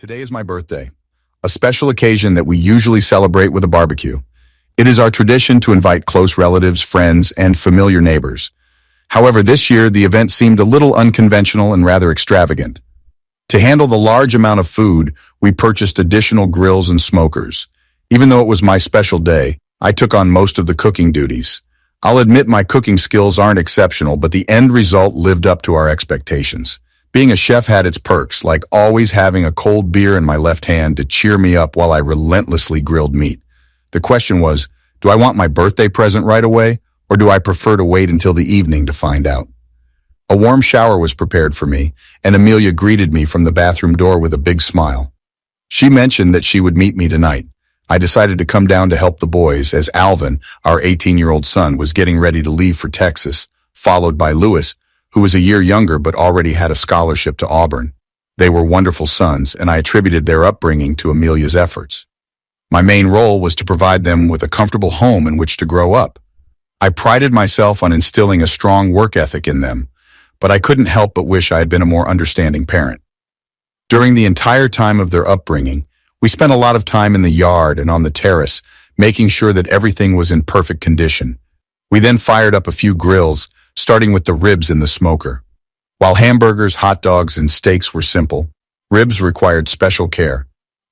Today is my birthday, a special occasion that we usually celebrate with a barbecue. It is our tradition to invite close relatives, friends, and familiar neighbors. However, this year the event seemed a little unconventional and rather extravagant. To handle the large amount of food, we purchased additional grills and smokers. Even though it was my special day, I took on most of the cooking duties. I'll admit my cooking skills aren't exceptional, but the end result lived up to our expectations. Being a chef had its perks, like always having a cold beer in my left hand to cheer me up while I relentlessly grilled meat. The question was, do I want my birthday present right away, or do I prefer to wait until the evening to find out? A warm shower was prepared for me, and Amelia greeted me from the bathroom door with a big smile. She mentioned that she would meet me tonight. I decided to come down to help the boys as Alvin, our 18-year-old son, was getting ready to leave for Texas, followed by Louis, who was a year younger but already had a scholarship to Auburn. They were wonderful sons, and I attributed their upbringing to Amelia's efforts. My main role was to provide them with a comfortable home in which to grow up. I prided myself on instilling a strong work ethic in them, but I couldn't help but wish I had been a more understanding parent. During the entire time of their upbringing, we spent a lot of time in the yard and on the terrace, making sure that everything was in perfect condition. We then fired up a few grills, starting with the ribs in the smoker. While hamburgers, hot dogs, and steaks were simple, ribs required special care.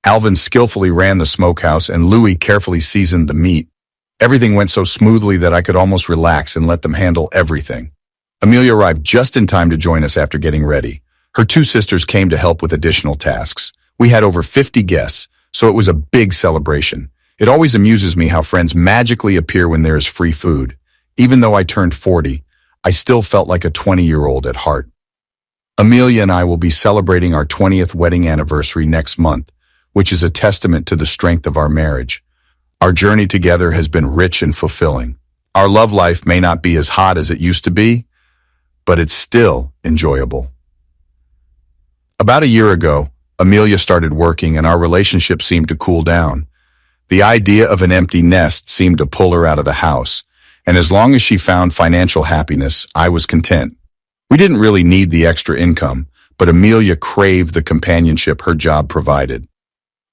Alvin skillfully ran the smokehouse and Louis carefully seasoned the meat. Everything went so smoothly that I could almost relax and let them handle everything. Amelia arrived just in time to join us after getting ready. Her two sisters came to help with additional tasks. We had over 50 guests, so it was a big celebration. It always amuses me how friends magically appear when there is free food. Even though I turned 40, I still felt like a 20-year-old at heart. Amelia and I will be celebrating our 20th wedding anniversary next month, which is a testament to the strength of our marriage. Our journey together has been rich and fulfilling. Our love life may not be as hot as it used to be, but it's still enjoyable. About a year ago, Amelia started working and our relationship seemed to cool down. The idea of an empty nest seemed to pull her out of the house, and as long as she found financial happiness, I was content. We didn't really need the extra income, but Amelia craved the companionship her job provided.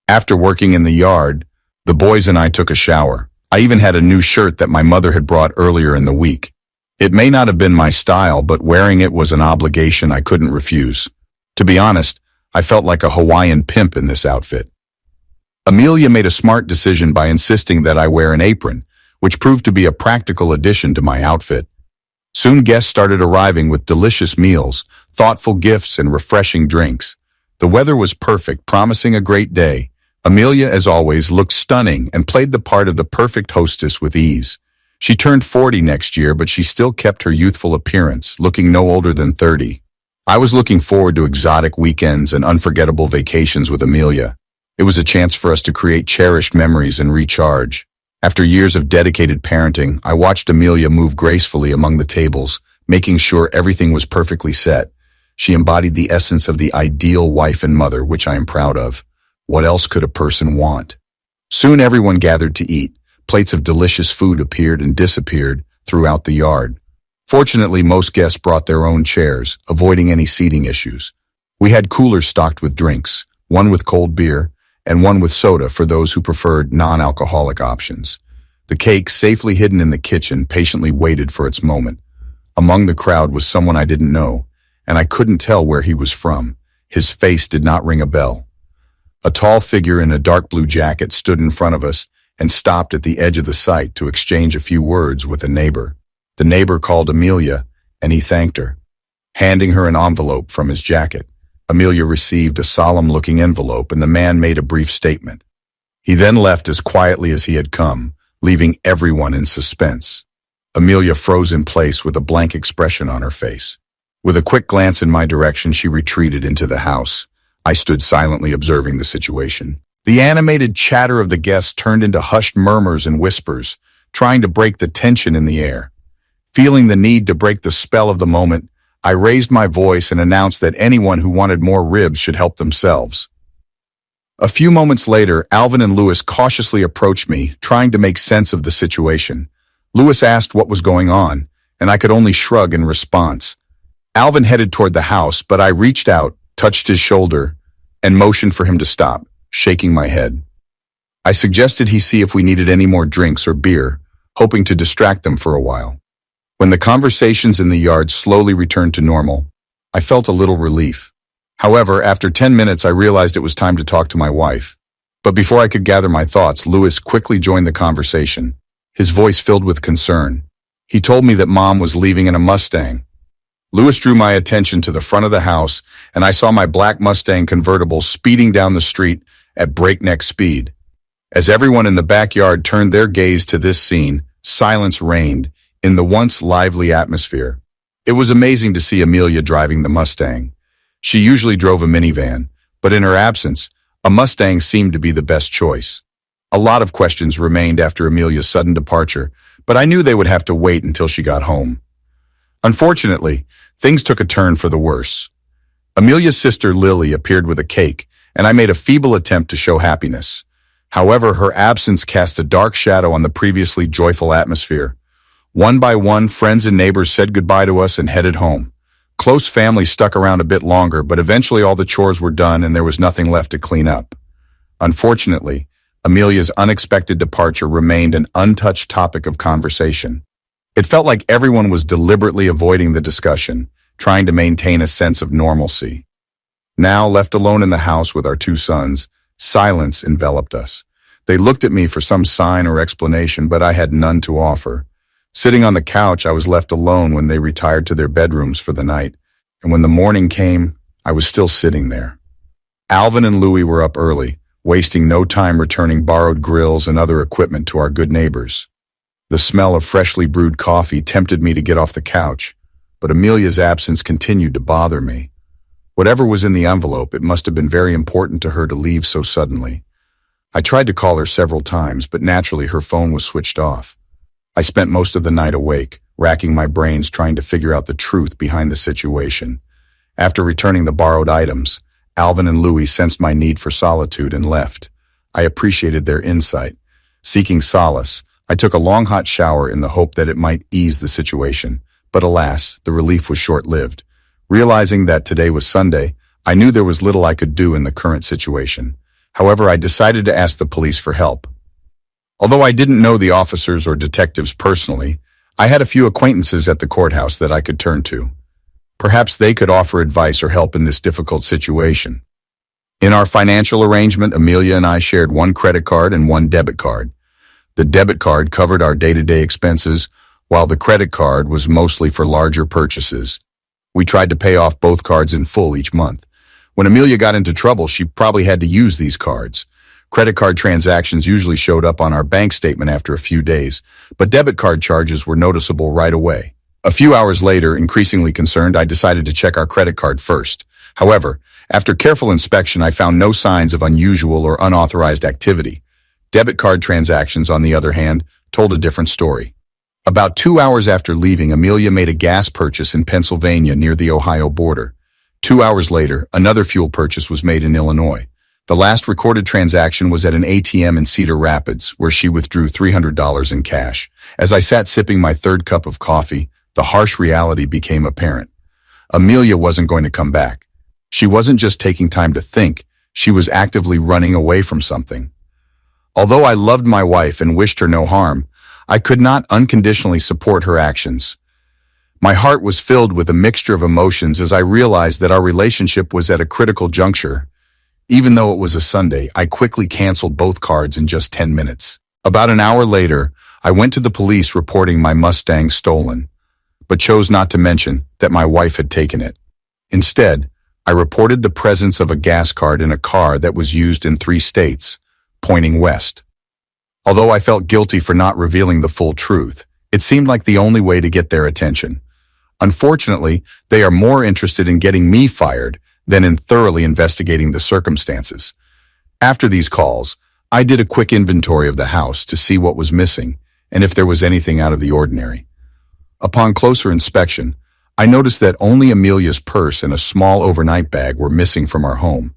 After working in the yard, the boys and I took a shower. I even had a new shirt that my mother had brought earlier in the week. It may not have been my style, but wearing it was an obligation I couldn't refuse. To be honest, I felt like a Hawaiian pimp in this outfit. Amelia made a smart decision by insisting that I wear an apron, which proved to be a practical addition to my outfit. Soon guests started arriving with delicious meals, thoughtful gifts, and refreshing drinks. The weather was perfect, promising a great day. Amelia, as always, looked stunning and played the part of the perfect hostess with ease. She turned 40 next year, but she still kept her youthful appearance, looking no older than 30. I was looking forward to exotic weekends and unforgettable vacations with Amelia. It was a chance for us to create cherished memories and recharge. After years of dedicated parenting, I watched Amelia move gracefully among the tables, making sure everything was perfectly set. She embodied the essence of the ideal wife and mother, which I am proud of. What else could a person want? Soon everyone gathered to eat. Plates of delicious food appeared and disappeared throughout the yard. Fortunately, most guests brought their own chairs, avoiding any seating issues. We had coolers stocked with drinks, one with cold beer, and one with soda for those who preferred non-alcoholic options. The cake, safely hidden in the kitchen, patiently waited for its moment. Among the crowd was someone I didn't know, and I couldn't tell where he was from. His face did not ring a bell. A tall figure in a dark blue jacket stood in front of us and stopped at the edge of the site to exchange a few words with a neighbor. The neighbor called Amelia, and he thanked her, handing her an envelope from his jacket. Amelia received a solemn-looking envelope, and the man made a brief statement. He then left as quietly as he had come, leaving everyone in suspense. Amelia froze in place with a blank expression on her face. With a quick glance in my direction, she retreated into the house. I stood silently observing the situation. The animated chatter of the guests turned into hushed murmurs and whispers, trying to break the tension in the air. Feeling the need to break the spell of the moment, I raised my voice and announced that anyone who wanted more ribs should help themselves. A few moments later, Alvin and Louis cautiously approached me, trying to make sense of the situation. Louis asked what was going on, and I could only shrug in response. Alvin headed toward the house, but I reached out, touched his shoulder, and motioned for him to stop, shaking my head. I suggested he see if we needed any more drinks or beer, hoping to distract them for a while. When the conversations in the yard slowly returned to normal, I felt a little relief. However, after 10 minutes, I realized it was time to talk to my wife. But before I could gather my thoughts, Louis quickly joined the conversation, his voice filled with concern. He told me that Mom was leaving in a Mustang. Louis drew my attention to the front of the house, and I saw my black Mustang convertible speeding down the street at breakneck speed. As everyone in the backyard turned their gaze to this scene, silence reigned in the once lively atmosphere. It was amazing to see Amelia driving the Mustang. She usually drove a minivan, but in her absence, a Mustang seemed to be the best choice. A lot of questions remained after Amelia's sudden departure, but I knew they would have to wait until she got home. Unfortunately, things took a turn for the worse. Amelia's sister Lily appeared with a cake, and I made a feeble attempt to show happiness. However, her absence cast a dark shadow on the previously joyful atmosphere. One by one, friends and neighbors said goodbye to us and headed home. Close family stuck around a bit longer, but eventually all the chores were done and there was nothing left to clean up. Unfortunately, Amelia's unexpected departure remained an untouched topic of conversation. It felt like everyone was deliberately avoiding the discussion, trying to maintain a sense of normalcy. Now, left alone in the house with our two sons, silence enveloped us. They looked at me for some sign or explanation, but I had none to offer. Sitting on the couch, I was left alone when they retired to their bedrooms for the night, and when the morning came, I was still sitting there. Alvin and Louis were up early, wasting no time returning borrowed grills and other equipment to our good neighbors. The smell of freshly brewed coffee tempted me to get off the couch, but Amelia's absence continued to bother me. Whatever was in the envelope, it must have been very important to her to leave so suddenly. I tried to call her several times, but naturally her phone was switched off. I spent most of the night awake, racking my brains trying to figure out the truth behind the situation. After returning the borrowed items, Alvin and Louis sensed my need for solitude and left. I appreciated their insight. Seeking solace, I took a long hot shower in the hope that it might ease the situation, but alas, the relief was short-lived. Realizing that today was Sunday, I knew there was little I could do in the current situation. However, I decided to ask the police for help. Although I didn't know the officers or detectives personally, I had a few acquaintances at the courthouse that I could turn to. Perhaps they could offer advice or help in this difficult situation. In our financial arrangement, Amelia and I shared one credit card and one debit card. The debit card covered our day-to-day expenses, while the credit card was mostly for larger purchases. We tried to pay off both cards in full each month. When Amelia got into trouble, she probably had to use these cards. Credit card transactions usually showed up on our bank statement after a few days, but debit card charges were noticeable right away. A few hours later, increasingly concerned, I decided to check our credit card first. However, after careful inspection, I found no signs of unusual or unauthorized activity. Debit card transactions, on the other hand, told a different story. About 2 hours after leaving, Amelia made a gas purchase in Pennsylvania near the Ohio border. 2 hours later, another fuel purchase was made in Illinois. The last recorded transaction was at an ATM in Cedar Rapids, where she withdrew $300 in cash. As I sat sipping my third cup of coffee, the harsh reality became apparent. Amelia wasn't going to come back. She wasn't just taking time to think, she was actively running away from something. Although I loved my wife and wished her no harm, I could not unconditionally support her actions. My heart was filled with a mixture of emotions as I realized that our relationship was at a critical juncture. Even though it was a Sunday, I quickly canceled both cards in just 10 minutes. About an hour later, I went to the police reporting my Mustang stolen, but chose not to mention that my wife had taken it. Instead, I reported the presence of a gas card in a car that was used in 3 states, pointing west. Although I felt guilty for not revealing the full truth, it seemed like the only way to get their attention. Unfortunately, they are more interested in getting me fired than in thoroughly investigating the circumstances. After these calls, I did a quick inventory of the house to see what was missing and if there was anything out of the ordinary. Upon closer inspection, I noticed that only Amelia's purse and a small overnight bag were missing from our home.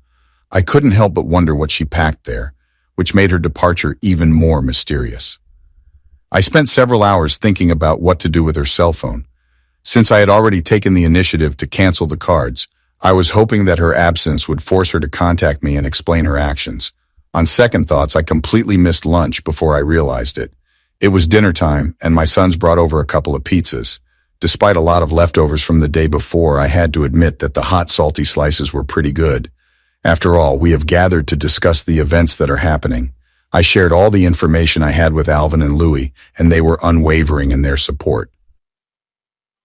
I couldn't help but wonder what she packed there, which made her departure even more mysterious. I spent several hours thinking about what to do with her cell phone. Since I had already taken the initiative to cancel the cards, I was hoping that her absence would force her to contact me and explain her actions. On second thoughts, I completely missed lunch before I realized it. It was dinner time, and my sons brought over a couple of pizzas. Despite a lot of leftovers from the day before, I had to admit that the hot, salty slices were pretty good. After all, we have gathered to discuss the events that are happening. I shared all the information I had with Alvin and Louie, and they were unwavering in their support.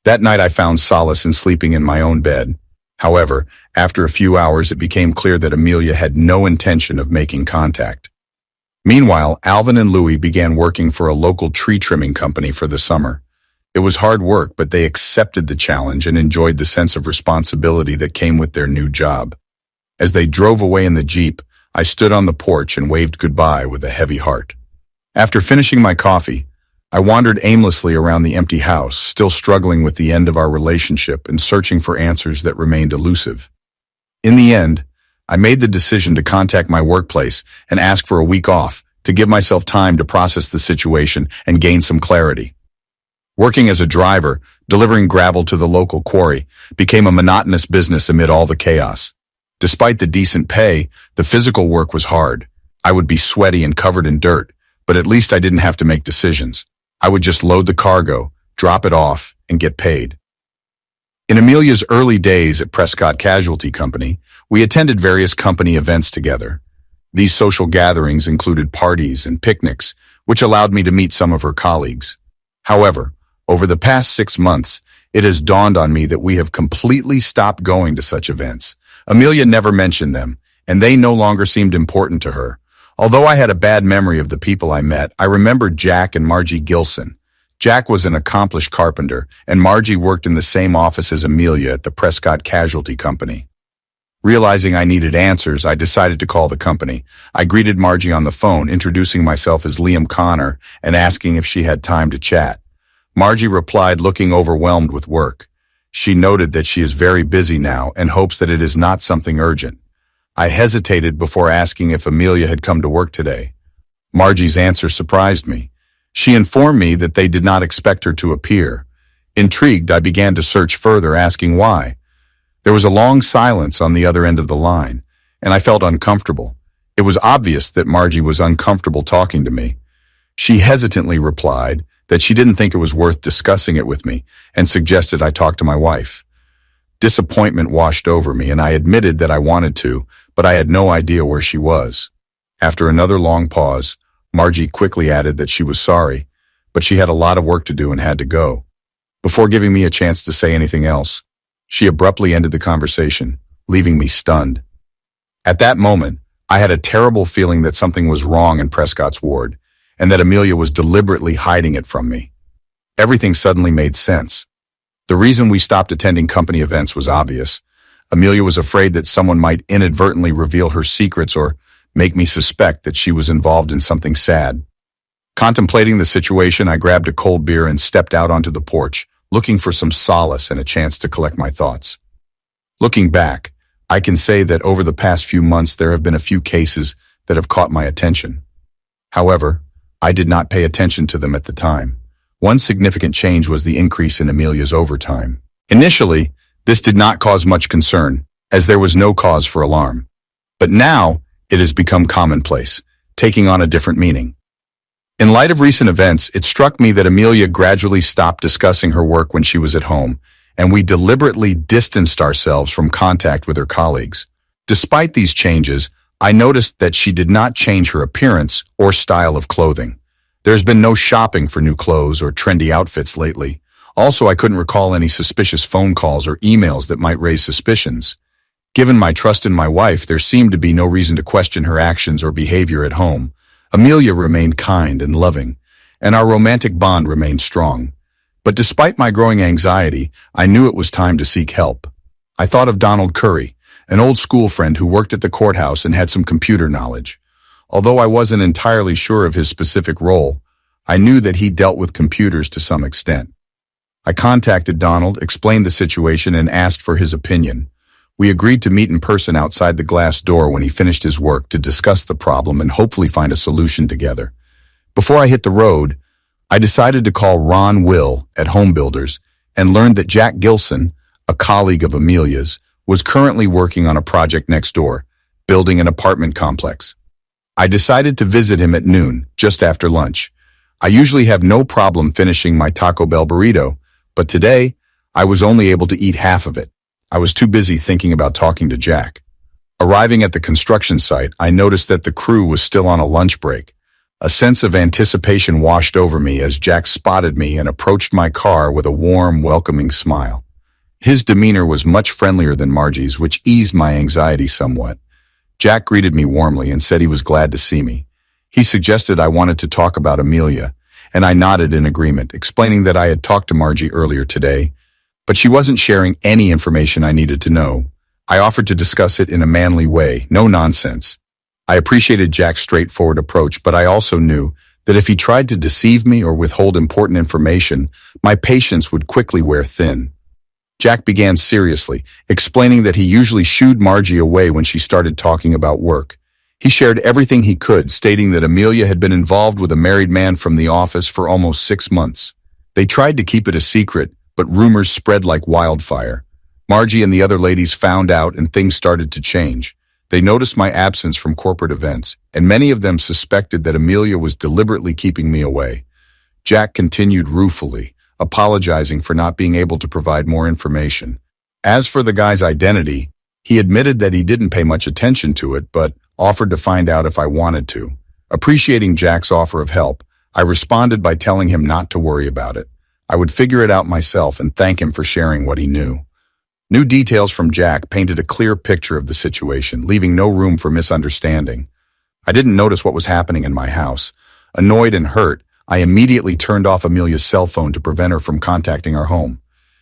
That night I found solace in sleeping in my own bed. However, after a few hours it became clear that Amelia had no intention of making contact. Meanwhile, Alvin and Louie began working for a local tree trimming company for the summer. It was hard work, but they accepted the challenge and enjoyed the sense of responsibility that came with their new job. As they drove away in the Jeep, I stood on the porch and waved goodbye with a heavy heart. After finishing my coffee, I wandered aimlessly around the empty house, still struggling with the end of our relationship and searching for answers that remained elusive. In the end, I made the decision to contact my workplace and ask for a week off to give myself time to process the situation and gain some clarity. Working as a driver, delivering gravel to the local quarry, became a monotonous business amid all the chaos. Despite the decent pay, the physical work was hard. I would be sweaty and covered in dirt, but at least I didn't have to make decisions. I would just load the cargo, drop it off, and get paid. In Amelia's early days at Prescott Casualty Company, we attended various company events together. These social gatherings included parties and picnics, which allowed me to meet some of her colleagues. However, over the past 6 months, it has dawned on me that we have completely stopped going to such events. Amelia never mentioned them, and they no longer seemed important to her. Although I had a bad memory of the people I met, I remembered Jack and Margie Gilson. Jack was an accomplished carpenter, and Margie worked in the same office as Amelia at the Prescott Casualty Company. Realizing I needed answers, I decided to call the company. I greeted Margie on the phone, introducing myself as Liam Connor and asking if she had time to chat. Margie replied, looking overwhelmed with work. She noted that she is very busy now and hopes that it is not something urgent. I hesitated before asking if Amelia had come to work today. Margie's answer surprised me. She informed me that they did not expect her to appear. Intrigued, I began to search further, asking why. There was a long silence on the other end of the line, and I felt uncomfortable. It was obvious that Margie was uncomfortable talking to me. She hesitantly replied that she didn't think it was worth discussing it with me and suggested I talk to my wife. Disappointment washed over me, and I admitted that I wanted to, but I had no idea where she was. After another long pause, Margie quickly added that she was sorry, but she had a lot of work to do and had to go. Before giving me a chance to say anything else, she abruptly ended the conversation, leaving me stunned. At that moment, I had a terrible feeling that something was wrong in Prescott's ward, and that Amelia was deliberately hiding it from me. Everything suddenly made sense. The reason we stopped attending company events was obvious. Amelia was afraid that someone might inadvertently reveal her secrets or make me suspect that she was involved in something sad. Contemplating the situation, I grabbed a cold beer and stepped out onto the porch, looking for some solace and a chance to collect my thoughts. Looking back, I can say that over the past few months there have been a few cases that have caught my attention. However, I did not pay attention to them at the time. One significant change was the increase in Amelia's overtime. Initially, this did not cause much concern, as there was no cause for alarm. But now, it has become commonplace, taking on a different meaning. In light of recent events, it struck me that Amelia gradually stopped discussing her work when she was at home, and we deliberately distanced ourselves from contact with her colleagues. Despite these changes, I noticed that she did not change her appearance or style of clothing. There's been no shopping for new clothes or trendy outfits lately. Also, I couldn't recall any suspicious phone calls or emails that might raise suspicions. Given my trust in my wife, there seemed to be no reason to question her actions or behavior at home. Amelia remained kind and loving, and our romantic bond remained strong. But despite my growing anxiety, I knew it was time to seek help. I thought of Donald Curry, an old school friend who worked at the courthouse and had some computer knowledge. Although I wasn't entirely sure of his specific role, I knew that he dealt with computers to some extent. I contacted Donald, explained the situation, and asked for his opinion. We agreed to meet in person outside the glass door when he finished his work to discuss the problem and hopefully find a solution together. Before I hit the road, I decided to call Ron Will at Home Builders and learned that Jack Gilson, a colleague of Amelia's, was currently working on a project next door, building an apartment complex. I decided to visit him at noon, just after lunch. I usually have no problem finishing my Taco Bell burrito, but today, I was only able to eat half of it. I was too busy thinking about talking to Jack. Arriving at the construction site, I noticed that the crew was still on a lunch break. A sense of anticipation washed over me as Jack spotted me and approached my car with a warm, welcoming smile. His demeanor was much friendlier than Margie's, which eased my anxiety somewhat. Jack greeted me warmly and said he was glad to see me. He suggested I wanted to talk about Amelia, and I nodded in agreement, explaining that I had talked to Margie earlier today, but she wasn't sharing any information I needed to know. I offered to discuss it in a manly way, no nonsense. I appreciated Jack's straightforward approach, but I also knew that if he tried to deceive me or withhold important information, my patience would quickly wear thin. Jack began seriously, explaining that he usually shooed Margie away when she started talking about work. He shared everything he could, stating that Amelia had been involved with a married man from the office for almost 6 months. They tried to keep it a secret, but rumors spread like wildfire. Margie and the other ladies found out and things started to change. They noticed my absence from corporate events, and many of them suspected that Amelia was deliberately keeping me away. Jack continued ruefully, apologizing for not being able to provide more information. As for the guy's identity, he admitted that he didn't pay much attention to it, but offered to find out if I wanted to. Appreciating Jack's offer of help, I responded by telling him not to worry about it. I would figure it out myself and thank him for sharing what he knew. New details from Jack painted a clear picture of the situation, leaving no room for misunderstanding. I didn't notice what was happening in my house. Annoyed and hurt, I immediately turned off Amelia's cell phone to prevent her from contacting our home.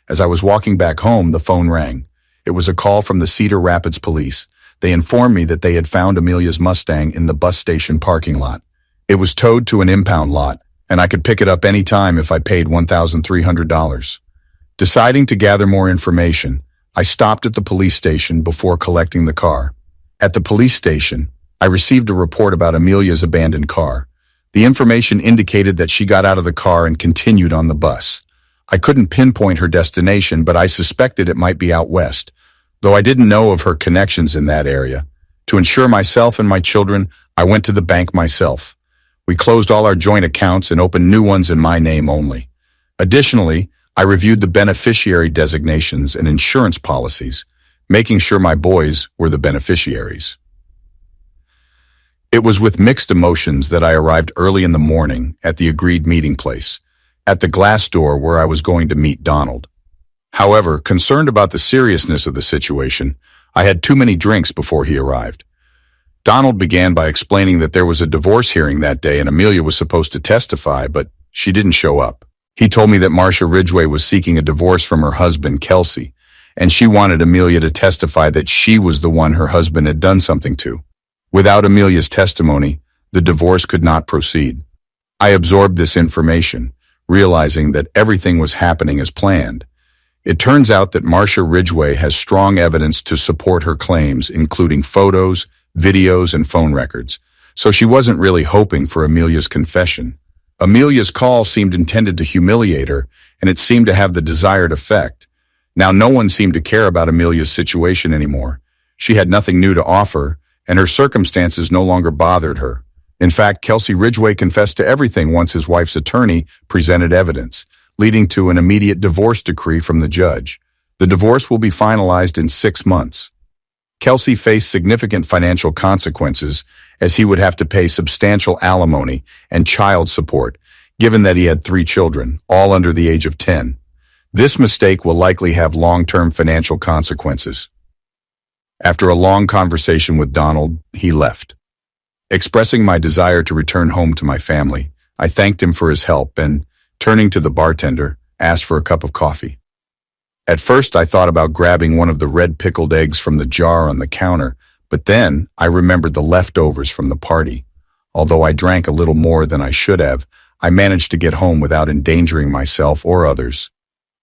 As I was walking back home, the phone rang. It was a call from the Cedar Rapids police. They informed me that they had found Amelia's Mustang in the bus station parking lot. It was towed to an impound lot, and I could pick it up any time if I paid $1,300. Deciding to gather more information, I stopped at the police station before collecting the car. At the police station, I received a report about Amelia's abandoned car. The information indicated that she got out of the car and continued on the bus. I couldn't pinpoint her destination, but I suspected it might be out west, though I didn't know of her connections in that area. To ensure myself and my children, I went to the bank myself. We closed all our joint accounts and opened new ones in my name only. Additionally, I reviewed the beneficiary designations and insurance policies, making sure my boys were the beneficiaries. It was with mixed emotions that I arrived early in the morning at the agreed meeting place, at the glass door where I was going to meet Donald. However, concerned about the seriousness of the situation, I had too many drinks before he arrived. Donald began by explaining that there was a divorce hearing that day and Amelia was supposed to testify, but she didn't show up. He told me that Marcia Ridgway was seeking a divorce from her husband, Kelsey, and she wanted Amelia to testify that she was the one her husband had done something to. Without Amelia's testimony, the divorce could not proceed. I absorbed this information, realizing that everything was happening as planned. It turns out that Marcia Ridgway has strong evidence to support her claims, including photos, videos, and phone records, so she wasn't really hoping for Amelia's confession. Amelia's call seemed intended to humiliate her, and it seemed to have the desired effect. Now no one seemed to care about Amelia's situation anymore. She had nothing new to offer, and her circumstances no longer bothered her. In fact, Kelsey Ridgway confessed to everything once his wife's attorney presented evidence, leading to an immediate divorce decree from the judge. The divorce will be finalized in 6 months. Kelsey faced significant financial consequences as he would have to pay substantial alimony and child support, given that he had 3 children, all under the age of 10. This mistake will likely have long-term financial consequences. After a long conversation with Donald, he left. Expressing my desire to return home to my family, I thanked him for his help and, turning to the bartender, asked for a cup of coffee. At first, I thought about grabbing one of the red pickled eggs from the jar on the counter, but then I remembered the leftovers from the party. Although I drank a little more than I should have, I managed to get home without endangering myself or others.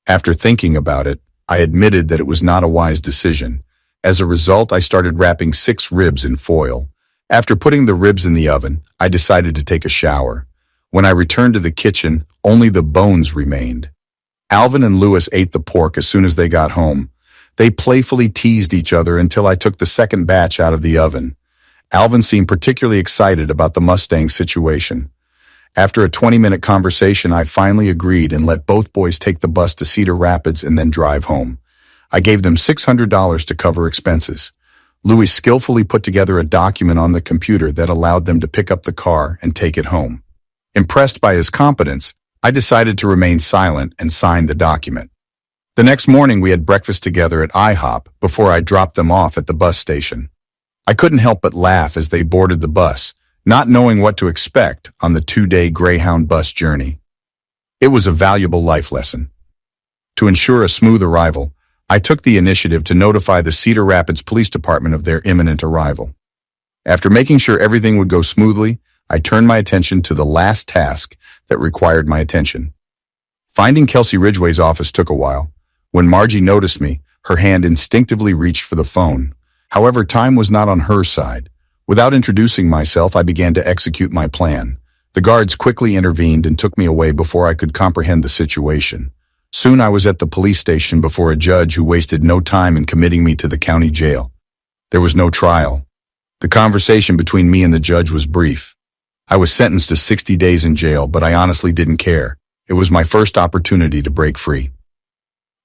After thinking about it, I admitted that it was not a wise decision. As a result, I started wrapping 6 ribs in foil. After putting the ribs in the oven, I decided to take a shower. When I returned to the kitchen, only the bones remained. Alvin and Louis ate the pork as soon as they got home. They playfully teased each other until I took the second batch out of the oven. Alvin seemed particularly excited about the Mustang situation. After a 20-minute conversation, I finally agreed and let both boys take the bus to Cedar Rapids and then drive home. I gave them $600 to cover expenses. Louis skillfully put together a document on the computer that allowed them to pick up the car and take it home. Impressed by his competence, I decided to remain silent and signed the document. The next morning, we had breakfast together at IHOP before I dropped them off at the bus station. I couldn't help but laugh as they boarded the bus, not knowing what to expect on the 2-day Greyhound bus journey. It was a valuable life lesson. To ensure a smooth arrival, I took the initiative to notify the Cedar Rapids Police Department of their imminent arrival. After making sure everything would go smoothly, I turned my attention to the last task that required my attention. Finding Kelsey Ridgway's office took a while. When Margie noticed me, her hand instinctively reached for the phone. However, time was not on her side. Without introducing myself, I began to execute my plan. The guards quickly intervened and took me away before I could comprehend the situation. Soon I was at the police station before a judge who wasted no time in committing me to the county jail. There was no trial. The conversation between me and the judge was brief. I was sentenced to 60 days in jail, but I honestly didn't care. It was my first opportunity to break free.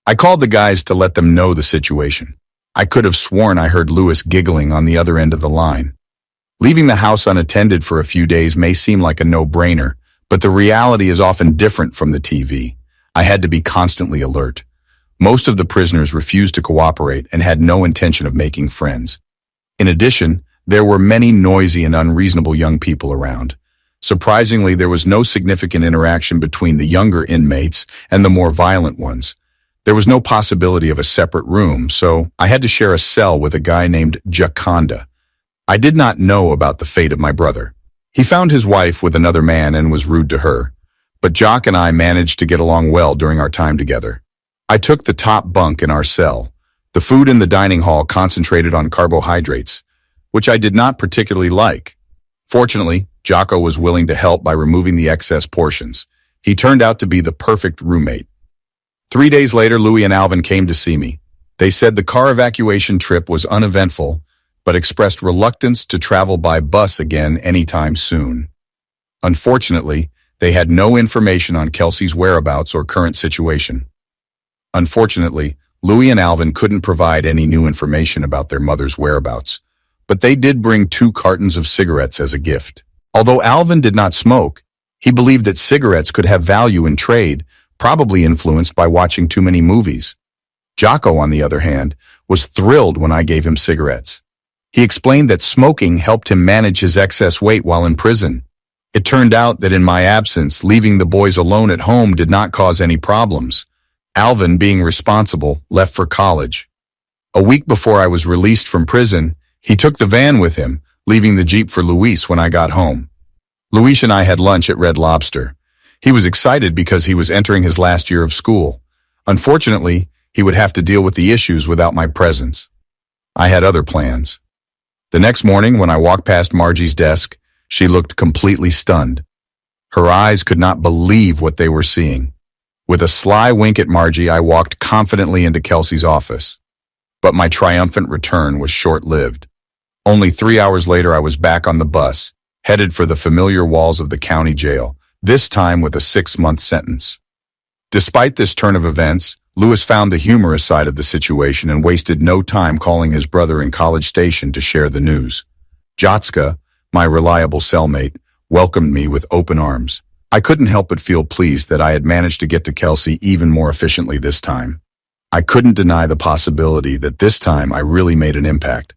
I called the guys to let them know the situation. I could have sworn I heard Louis giggling on the other end of the line. Leaving the house unattended for a few days may seem like a no-brainer, but the reality is often different from the TV. I had to be constantly alert. Most of the prisoners refused to cooperate and had no intention of making friends. In addition, there were many noisy and unreasonable young people around. Surprisingly, there was no significant interaction between the younger inmates and the more violent ones. There was no possibility of a separate room, so I had to share a cell with a guy named Jaconda. I did not know about the fate of my brother. He found his wife with another man and was rude to her, but Jock and I managed to get along well during our time together. I took the top bunk in our cell. The food in the dining hall concentrated on carbohydrates, which I did not particularly like. Fortunately, Jocko was willing to help by removing the excess portions. He turned out to be the perfect roommate. 3 days later, Louis and Alvin came to see me. They said the car evacuation trip was uneventful, but expressed reluctance to travel by bus again anytime soon. Unfortunately, they had no information on Kelsey's whereabouts or current situation. Unfortunately, Louis and Alvin couldn't provide any new information about their mother's whereabouts, but they did bring 2 cartons of cigarettes as a gift. Although Alvin did not smoke, he believed that cigarettes could have value in trade, probably influenced by watching too many movies. Jocko, on the other hand, was thrilled when I gave him cigarettes. He explained that smoking helped him manage his excess weight while in prison. It turned out that in my absence, leaving the boys alone at home did not cause any problems. Alvin, being responsible, left for college. A week before I was released from prison, he took the van with him, leaving the Jeep for Luis when I got home. Luis and I had lunch at Red Lobster. He was excited because he was entering his last year of school. Unfortunately, he would have to deal with the issues without my presence. I had other plans. The next morning, when I walked past Margie's desk, she looked completely stunned. Her eyes could not believe what they were seeing. With a sly wink at Margie, I walked confidently into Kelsey's office. But my triumphant return was short-lived. Only 3 hours later, I was back on the bus, headed for the familiar walls of the county jail, this time with a 6-month sentence. Despite this turn of events, Louis found the humorous side of the situation and wasted no time calling his brother in College Station to share the news. Jotska, my reliable cellmate, welcomed me with open arms. I couldn't help but feel pleased that I had managed to get to Kelsey even more efficiently this time. I couldn't deny the possibility that this time I really made an impact.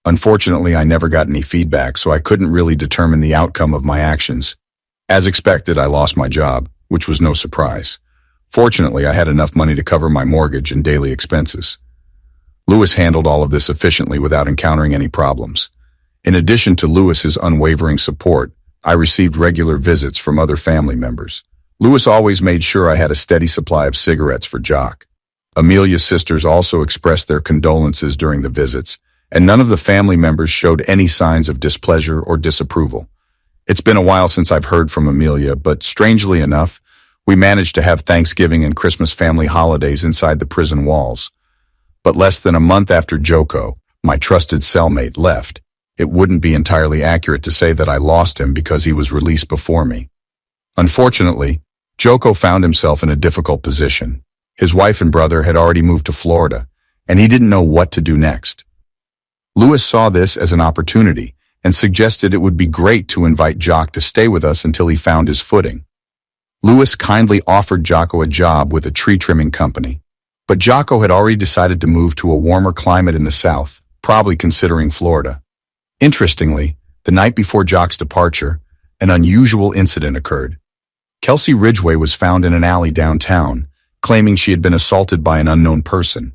Unfortunately, I never got any feedback, so I couldn't really determine the outcome of my actions. As expected, I lost my job, which was no surprise. Fortunately, I had enough money to cover my mortgage and daily expenses. Louis handled all of this efficiently without encountering any problems. In addition to Louis's unwavering support, I received regular visits from other family members. Louis always made sure I had a steady supply of cigarettes for Jock. Amelia's sisters also expressed their condolences during the visits, and none of the family members showed any signs of displeasure or disapproval. It's been a while since I've heard from Amelia, but strangely enough, we managed to have Thanksgiving and Christmas family holidays inside the prison walls. But less than a month after Joko, my trusted cellmate, left, it wouldn't be entirely accurate to say that I lost him because he was released before me. Unfortunately, Joko found himself in a difficult position. His wife and brother had already moved to Florida, and he didn't know what to do next. Lewis saw this as an opportunity and suggested it would be great to invite Jock to stay with us until he found his footing. Lewis kindly offered Jocko a job with a tree trimming company, but Jocko had already decided to move to a warmer climate in the south, probably considering Florida. Interestingly, the night before Jock's departure, an unusual incident occurred. Kelsey Ridgway was found in an alley downtown, claiming she had been assaulted by an unknown person.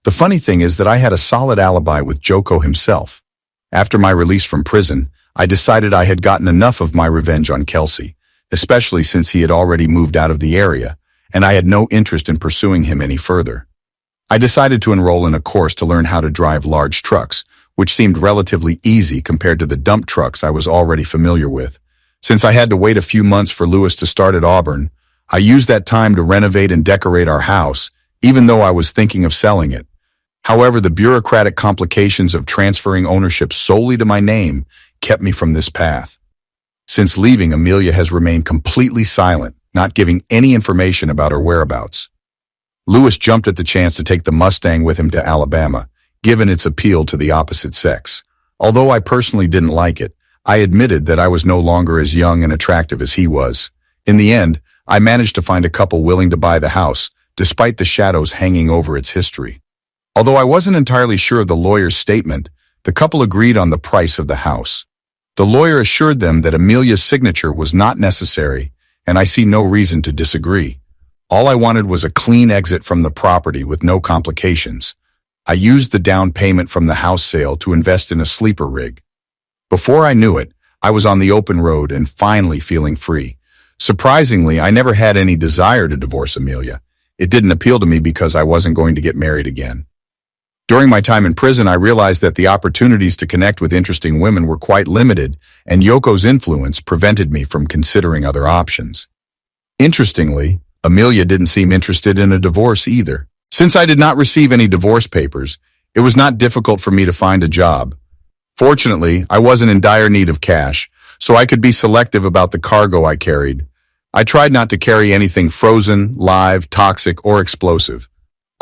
The funny thing is that I had a solid alibi with Joko himself. After my release from prison, I decided I had gotten enough of my revenge on Kelsey, especially since he had already moved out of the area, and I had no interest in pursuing him any further. I decided to enroll in a course to learn how to drive large trucks, which seemed relatively easy compared to the dump trucks I was already familiar with. Since I had to wait a few months for Lewis to start at Auburn, I used that time to renovate and decorate our house, even though I was thinking of selling it. However, the bureaucratic complications of transferring ownership solely to my name kept me from this path. Since leaving, Amelia has remained completely silent, not giving any information about her whereabouts. Lewis jumped at the chance to take the Mustang with him to Alabama, given its appeal to the opposite sex. Although I personally didn't like it, I admitted that I was no longer as young and attractive as he was. In the end, I managed to find a couple willing to buy the house, despite the shadows hanging over its history. Although I wasn't entirely sure of the lawyer's statement, the couple agreed on the price of the house. The lawyer assured them that Amelia's signature was not necessary, and I see no reason to disagree. All I wanted was a clean exit from the property with no complications. I used the down payment from the house sale to invest in a sleeper rig. Before I knew it, I was on the open road and finally feeling free. Surprisingly, I never had any desire to divorce Amelia. It didn't appeal to me because I wasn't going to get married again. During my time in prison, I realized that the opportunities to connect with interesting women were quite limited, and Yoko's influence prevented me from considering other options. Interestingly, Amelia didn't seem interested in a divorce either. Since I did not receive any divorce papers, it was not difficult for me to find a job. Fortunately, I wasn't in dire need of cash, so I could be selective about the cargo I carried. I tried not to carry anything frozen, live, toxic, or explosive.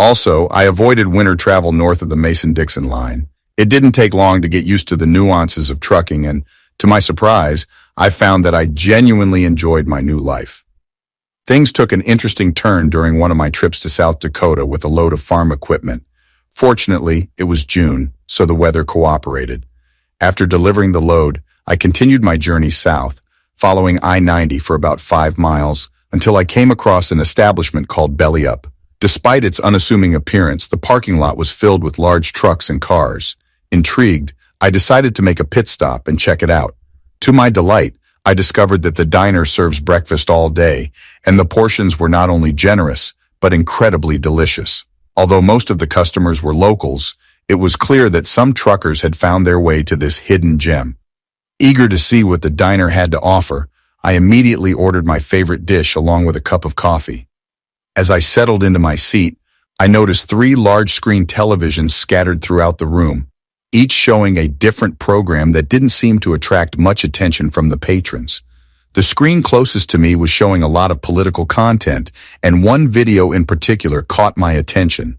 Also, I avoided winter travel north of the Mason-Dixon line. It didn't take long to get used to the nuances of trucking, and to my surprise, I found that I genuinely enjoyed my new life. Things took an interesting turn during one of my trips to South Dakota with a load of farm equipment. Fortunately, it was June, so the weather cooperated. After delivering the load, I continued my journey south, following I-90 for about 5 miles, until I came across an establishment called Belly Up. Despite its unassuming appearance, the parking lot was filled with large trucks and cars. Intrigued, I decided to make a pit stop and check it out. To my delight, I discovered that the diner serves breakfast all day, and the portions were not only generous, but incredibly delicious. Although most of the customers were locals, it was clear that some truckers had found their way to this hidden gem. Eager to see what the diner had to offer, I immediately ordered my favorite dish along with a cup of coffee. As I settled into my seat, I noticed 3 large-screen televisions scattered throughout the room, each showing a different program that didn't seem to attract much attention from the patrons. The screen closest to me was showing a lot of political content, and one video in particular caught my attention.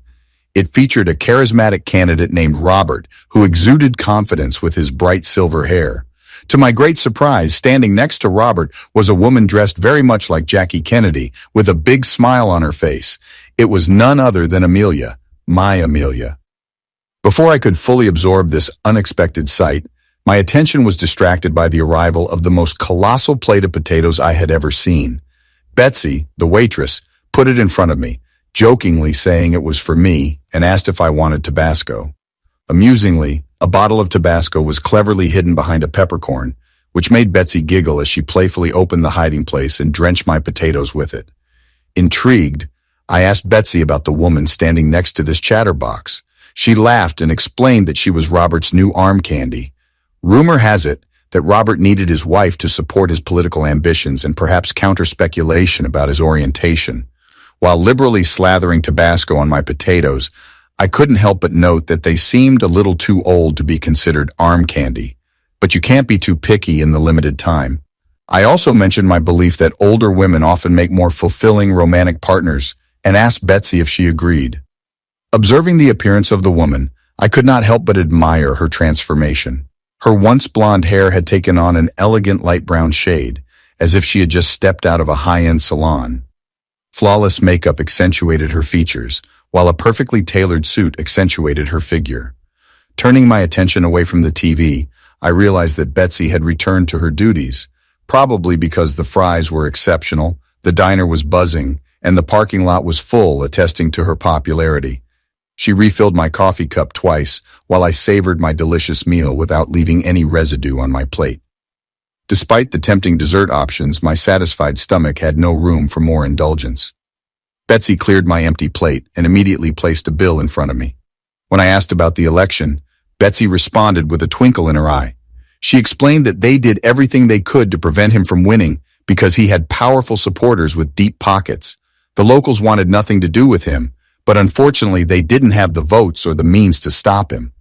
It featured a charismatic candidate named Robert, who exuded confidence with his bright silver hair. To my great surprise, standing next to Robert was a woman dressed very much like Jackie Kennedy, with a big smile on her face. It was none other than Amelia, my Amelia. Before I could fully absorb this unexpected sight, my attention was distracted by the arrival of the most colossal plate of potatoes I had ever seen. Betsy, the waitress, put it in front of me, jokingly saying it was for me, and asked if I wanted Tabasco. Amusingly, a bottle of Tabasco was cleverly hidden behind a peppercorn, which made Betsy giggle as she playfully opened the hiding place and drenched my potatoes with it. Intrigued, I asked Betsy about the woman standing next to this chatterbox. She laughed and explained that she was Robert's new arm candy. Rumor has it that Robert needed his wife to support his political ambitions and perhaps counter speculation about his orientation. While liberally slathering Tabasco on my potatoes, I couldn't help but note that they seemed a little too old to be considered arm candy, but you can't be too picky in the limited time. I also mentioned my belief that older women often make more fulfilling romantic partners and asked Betsy if she agreed. Observing the appearance of the woman, I could not help but admire her transformation. Her once blonde hair had taken on an elegant light brown shade, as if she had just stepped out of a high-end salon. Flawless makeup accentuated her features, while a perfectly tailored suit accentuated her figure. Turning my attention away from the TV, I realized that Betsy had returned to her duties, probably because the fries were exceptional, the diner was buzzing, and the parking lot was full, attesting to her popularity. She refilled my coffee cup twice, while I savored my delicious meal without leaving any residue on my plate. Despite the tempting dessert options, my satisfied stomach had no room for more indulgence. Betsy cleared my empty plate and immediately placed a bill in front of me. When I asked about the election, Betsy responded with a twinkle in her eye. She explained that they did everything they could to prevent him from winning because he had powerful supporters with deep pockets. The locals wanted nothing to do with him, but unfortunately they didn't have the votes or the means to stop him.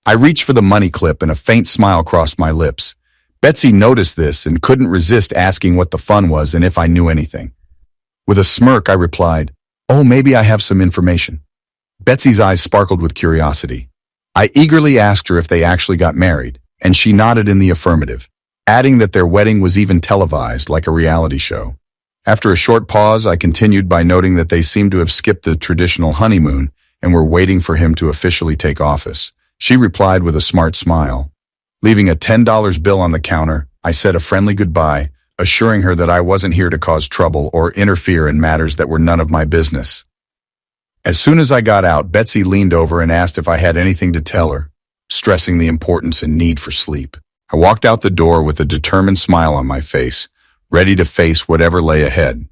I reached for the money clip and a faint smile crossed my lips. Betsy noticed this and couldn't resist asking what the fun was and if I knew anything. With a smirk, I replied, "Oh, maybe I have some information." Betsy's eyes sparkled with curiosity. I eagerly asked her if they actually got married, and she nodded in the affirmative, adding that their wedding was even televised like a reality show. After a short pause, I continued by noting that they seemed to have skipped the traditional honeymoon and were waiting for him to officially take office. She replied with a smart smile. Leaving a $10 bill on the counter, I said a friendly goodbye, assuring her that I wasn't here to cause trouble or interfere in matters that were none of my business. As soon as I got out, Betsy leaned over and asked if I had anything to tell her, stressing the importance and need for sleep. I walked out the door with a determined smile on my face, ready to face whatever lay ahead.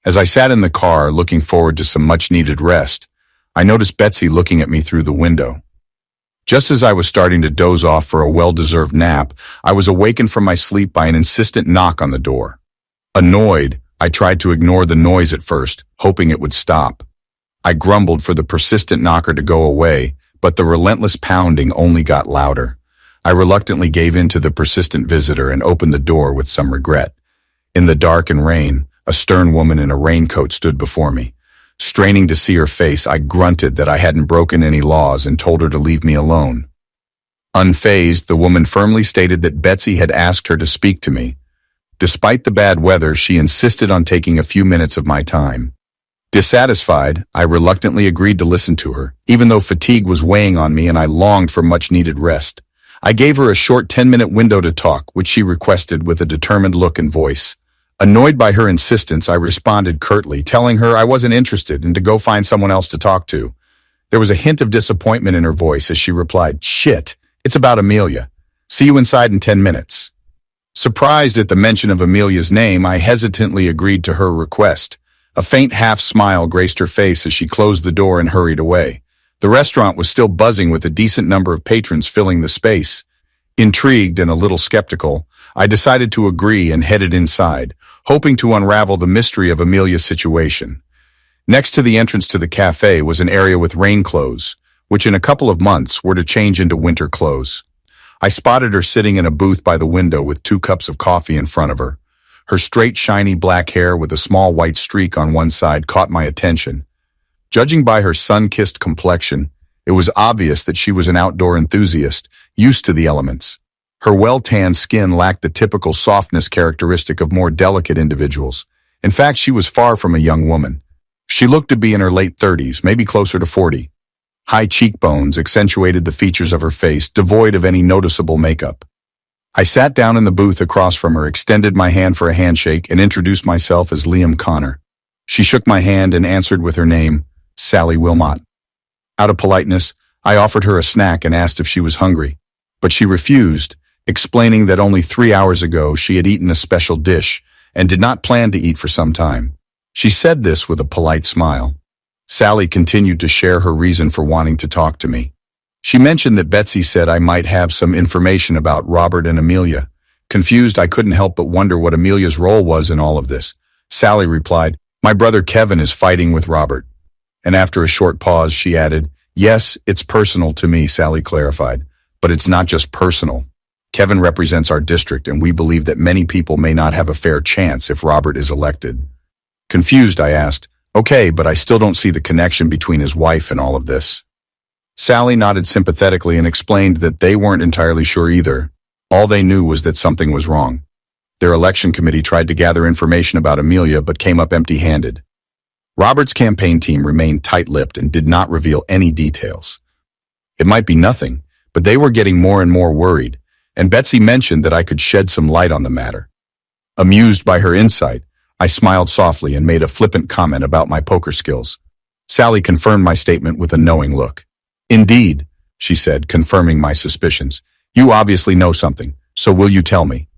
As I sat in the car, looking forward to some much-needed rest, I noticed Betsy looking at me through the window. Just as I was starting to doze off for a well-deserved nap, I was awakened from my sleep by an insistent knock on the door. Annoyed, I tried to ignore the noise at first, hoping it would stop. I grumbled for the persistent knocker to go away, but the relentless pounding only got louder. I reluctantly gave in to the persistent visitor and opened the door with some regret. In the dark and rain, a stern woman in a raincoat stood before me. Straining to see her face, I grunted that I hadn't broken any laws and told her to leave me alone. Unfazed, the woman firmly stated that Betsy had asked her to speak to me. Despite the bad weather, she insisted on taking a few minutes of my time. Dissatisfied, I reluctantly agreed to listen to her, even though fatigue was weighing on me and I longed for much-needed rest. I gave her a short 10-minute window to talk, which she requested with a determined look and voice. Annoyed by her insistence, I responded curtly, telling her I wasn't interested and to go find someone else to talk to. There was a hint of disappointment in her voice as she replied, "Shit, it's about Amelia. See you inside in 10 minutes. Surprised at the mention of Amelia's name, I hesitantly agreed to her request. A faint half-smile graced her face as she closed the door and hurried away. The restaurant was still buzzing with a decent number of patrons filling the space. Intrigued and a little skeptical, I decided to agree and headed inside, hoping to unravel the mystery of Amelia's situation. Next to the entrance to the cafe was an area with rain clothes, which in a couple of months were to change into winter clothes. I spotted her sitting in a booth by the window with 2 cups of coffee in front of her. Her straight, shiny black hair with a small white streak on one side caught my attention. Judging by her sun-kissed complexion, it was obvious that she was an outdoor enthusiast, used to the elements. Her well-tanned skin lacked the typical softness characteristic of more delicate individuals. In fact, she was far from a young woman. She looked to be in her late 30s, maybe closer to 40. High cheekbones accentuated the features of her face, devoid of any noticeable makeup. I sat down in the booth across from her, extended my hand for a handshake, and introduced myself as Liam Connor. She shook my hand and answered with her name, Sally Wilmot. Out of politeness, I offered her a snack and asked if she was hungry, but she refused, explaining that only 3 hours ago she had eaten a special dish and did not plan to eat for some time. She said this with a polite smile. Sally continued to share her reason for wanting to talk to me. She mentioned that Betsy said I might have some information about Robert and Amelia. Confused, I couldn't help but wonder what Amelia's role was in all of this. Sally replied, "My brother Kevin is fighting with Robert." And after a short pause, she added, Yes, it's personal to me, Sally clarified, but it's not just personal. Kevin represents our district, and we believe that many people may not have a fair chance if Robert is elected. Confused, I asked, okay, but I still don't see the connection between his wife and all of this. Sally nodded sympathetically and explained that they weren't entirely sure either. All they knew was that something was wrong. Their election committee tried to gather information about Amelia but came up empty-handed. Robert's campaign team remained tight-lipped and did not reveal any details. It might be nothing, but they were getting more and more worried, and Betsy mentioned that I could shed some light on the matter. Amused by her insight, I smiled softly and made a flippant comment about my poker skills. Sally confirmed my statement with a knowing look. Indeed, she said, confirming my suspicions. You obviously know something, so will you tell me?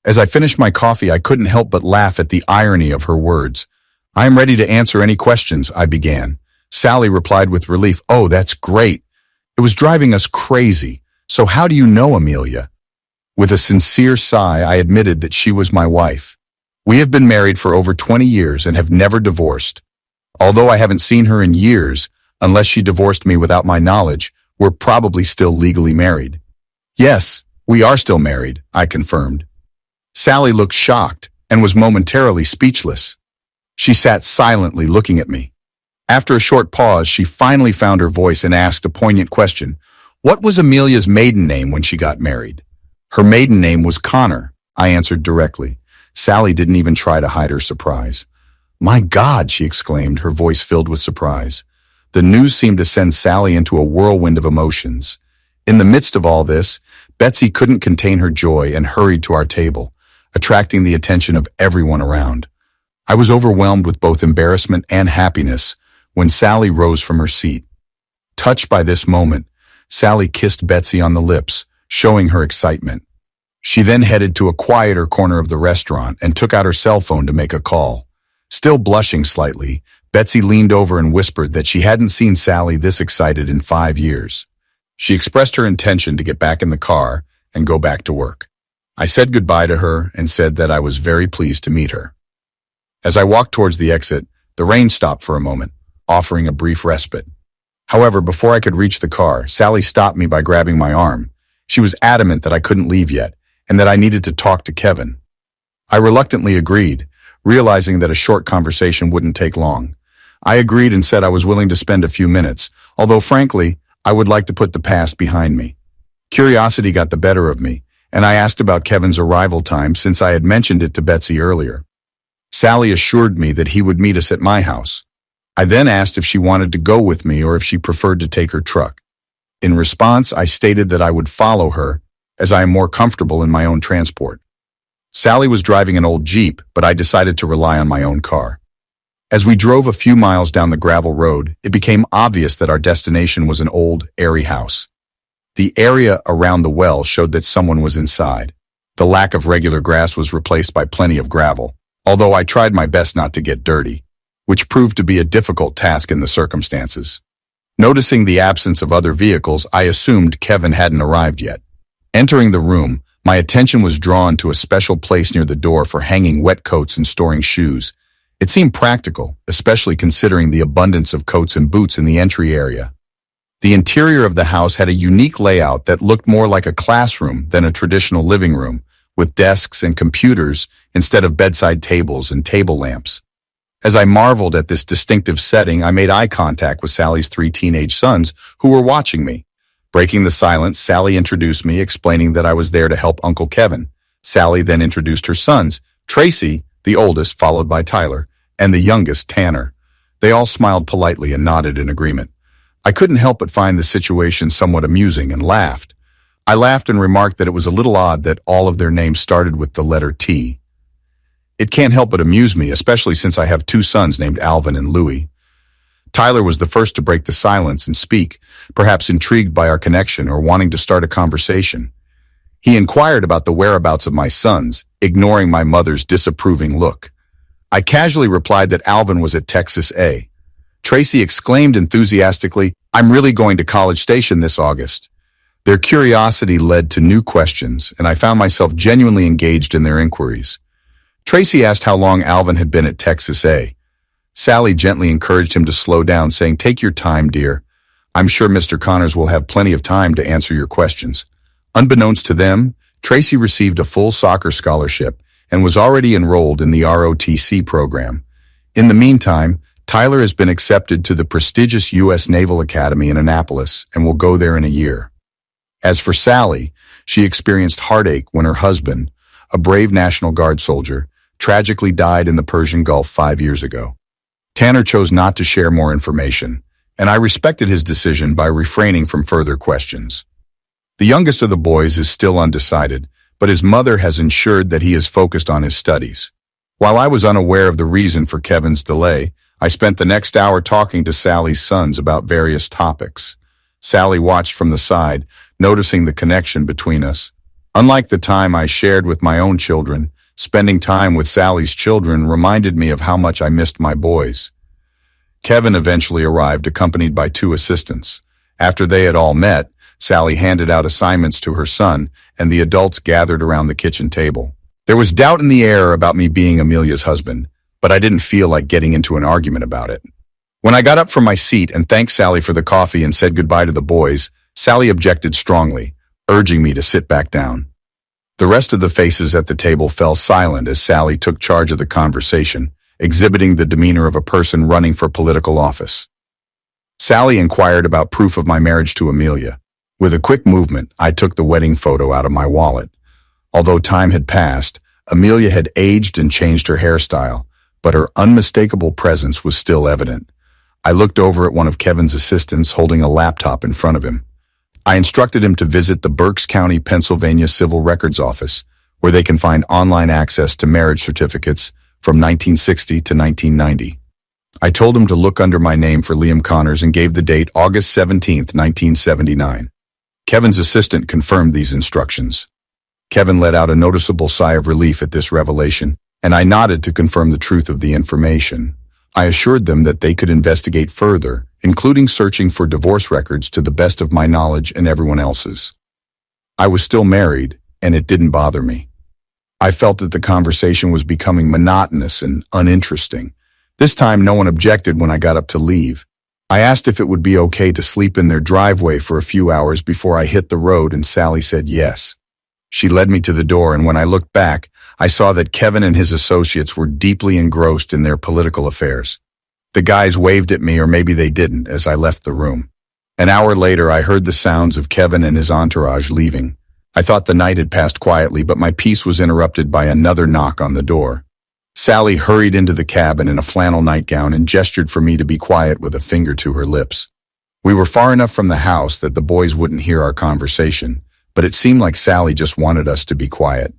As I finished my coffee, I couldn't help but laugh at the irony of her words. I am ready to answer any questions, I began. Sally replied with relief, oh, that's great. It was driving us crazy. So how do you know Amelia? With a sincere sigh, I admitted that she was my wife. We have been married for over 20 years and have never divorced. Although I haven't seen her in years, unless she divorced me without my knowledge, we're probably still legally married. Yes, we are still married, I confirmed. Sally looked shocked and was momentarily speechless. She sat silently looking at me. After a short pause, she finally found her voice and asked a poignant question. What was Amelia's maiden name when she got married? Her maiden name was Connor, I answered directly. Sally didn't even try to hide her surprise. My God, she exclaimed, her voice filled with surprise. The news seemed to send Sally into a whirlwind of emotions. In the midst of all this, Betsy couldn't contain her joy and hurried to our table, attracting the attention of everyone around. I was overwhelmed with both embarrassment and happiness when Sally rose from her seat. Touched by this moment, Sally kissed Betsy on the lips, showing her excitement. She then headed to a quieter corner of the restaurant and took out her cell phone to make a call. Still blushing slightly, Betsy leaned over and whispered that she hadn't seen Sally this excited in 5 years. She expressed her intention to get back in the car and go back to work. I said goodbye to her and said that I was very pleased to meet her. As I walked towards the exit, the rain stopped for a moment, offering a brief respite. However, before I could reach the car, Sally stopped me by grabbing my arm. She was adamant that I couldn't leave yet, and that I needed to talk to Kevin. I reluctantly agreed, realizing that a short conversation wouldn't take long. I agreed and said I was willing to spend a few minutes, although frankly, I would like to put the past behind me. Curiosity got the better of me, and I asked about Kevin's arrival time since I had mentioned it to Betsy earlier. Sally assured me that he would meet us at my house. I then asked if she wanted to go with me or if she preferred to take her truck. In response, I stated that I would follow her, as I am more comfortable in my own transport. Sally was driving an old Jeep, but I decided to rely on my own car. As we drove a few miles down the gravel road, it became obvious that our destination was an old, airy house. The area around the well showed that someone was inside. The lack of regular grass was replaced by plenty of gravel, although I tried my best not to get dirty, which proved to be a difficult task in the circumstances. Noticing the absence of other vehicles, I assumed Kevin hadn't arrived yet. Entering the room, my attention was drawn to a special place near the door for hanging wet coats and storing shoes. It seemed practical, especially considering the abundance of coats and boots in the entry area. The interior of the house had a unique layout that looked more like a classroom than a traditional living room, with desks and computers instead of bedside tables and table lamps. As I marveled at this distinctive setting, I made eye contact with Sally's 3 teenage sons who were watching me. Breaking the silence, Sally introduced me, explaining that I was there to help Uncle Kevin. Sally then introduced her sons, Tracy, the oldest, followed by Tyler, and the youngest, Tanner. They all smiled politely and nodded in agreement. I couldn't help but find the situation somewhat amusing and laughed. I laughed and remarked that it was a little odd that all of their names started with the letter T. It can't help but amuse me, especially since I have 2 sons named Alvin and Louis. Tyler was the first to break the silence and speak, perhaps intrigued by our connection or wanting to start a conversation. He inquired about the whereabouts of my sons, ignoring my mother's disapproving look. I casually replied that Alvin was at Texas A. Tracy exclaimed enthusiastically, "I'm really going to College Station this August." Their curiosity led to new questions, and I found myself genuinely engaged in their inquiries. Tracy asked how long Alvin had been at Texas A. Sally gently encouraged him to slow down, saying, "Take your time, dear. I'm sure Mr. Connors will have plenty of time to answer your questions. Unbeknownst to them, Tracy received a full soccer scholarship and was already enrolled in the ROTC program. In the meantime, Tyler has been accepted to the prestigious U.S. Naval Academy in Annapolis and will go there in a year. As for Sally, she experienced heartache when her husband, a brave National Guard soldier, tragically died in the Persian Gulf 5 years ago. Tanner chose not to share more information, and I respected his decision by refraining from further questions. The youngest of the boys is still undecided, but his mother has ensured that he is focused on his studies. While I was unaware of the reason for Kevin's delay, I spent the next hour talking to Sally's sons about various topics. Sally watched from the side, noticing the connection between us. Unlike the time I shared with my own children, spending time with Sally's children reminded me of how much I missed my boys. Kevin eventually arrived accompanied by 2 assistants. After they had all met, Sally handed out assignments to her son, and the adults gathered around the kitchen table. There was doubt in the air about me being Amelia's husband, but I didn't feel like getting into an argument about it. When I got up from my seat and thanked Sally for the coffee and said goodbye to the boys, Sally objected strongly, urging me to sit back down. The rest of the faces at the table fell silent as Sally took charge of the conversation, exhibiting the demeanor of a person running for political office. Sally inquired about proof of my marriage to Amelia. With a quick movement, I took the wedding photo out of my wallet. Although time had passed, Amelia had aged and changed her hairstyle, but her unmistakable presence was still evident. I looked over at one of Kevin's assistants holding a laptop in front of him. I instructed him to visit the Berks County, Pennsylvania Civil Records Office, where they can find online access to marriage certificates from 1960 to 1990. I told him to look under my name for Liam Connors and gave the date August 17, 1979. Kevin's assistant confirmed these instructions. Kevin let out a noticeable sigh of relief at this revelation, and I nodded to confirm the truth of the information. I assured them that they could investigate further, including searching for divorce records to the best of my knowledge and everyone else's. I was still married, and it didn't bother me. I felt that the conversation was becoming monotonous and uninteresting. This time, no one objected when I got up to leave. I asked if it would be okay to sleep in their driveway for a few hours before I hit the road, and Sally said yes. She led me to the door, and when I looked back, I saw that Kevin and his associates were deeply engrossed in their political affairs. The guys waved at me, or maybe they didn't, as I left the room. An hour later, I heard the sounds of Kevin and his entourage leaving. I thought the night had passed quietly, but my peace was interrupted by another knock on the door. Sally hurried into the cabin in a flannel nightgown and gestured for me to be quiet with a finger to her lips. We were far enough from the house that the boys wouldn't hear our conversation, but it seemed like Sally just wanted us to be quiet.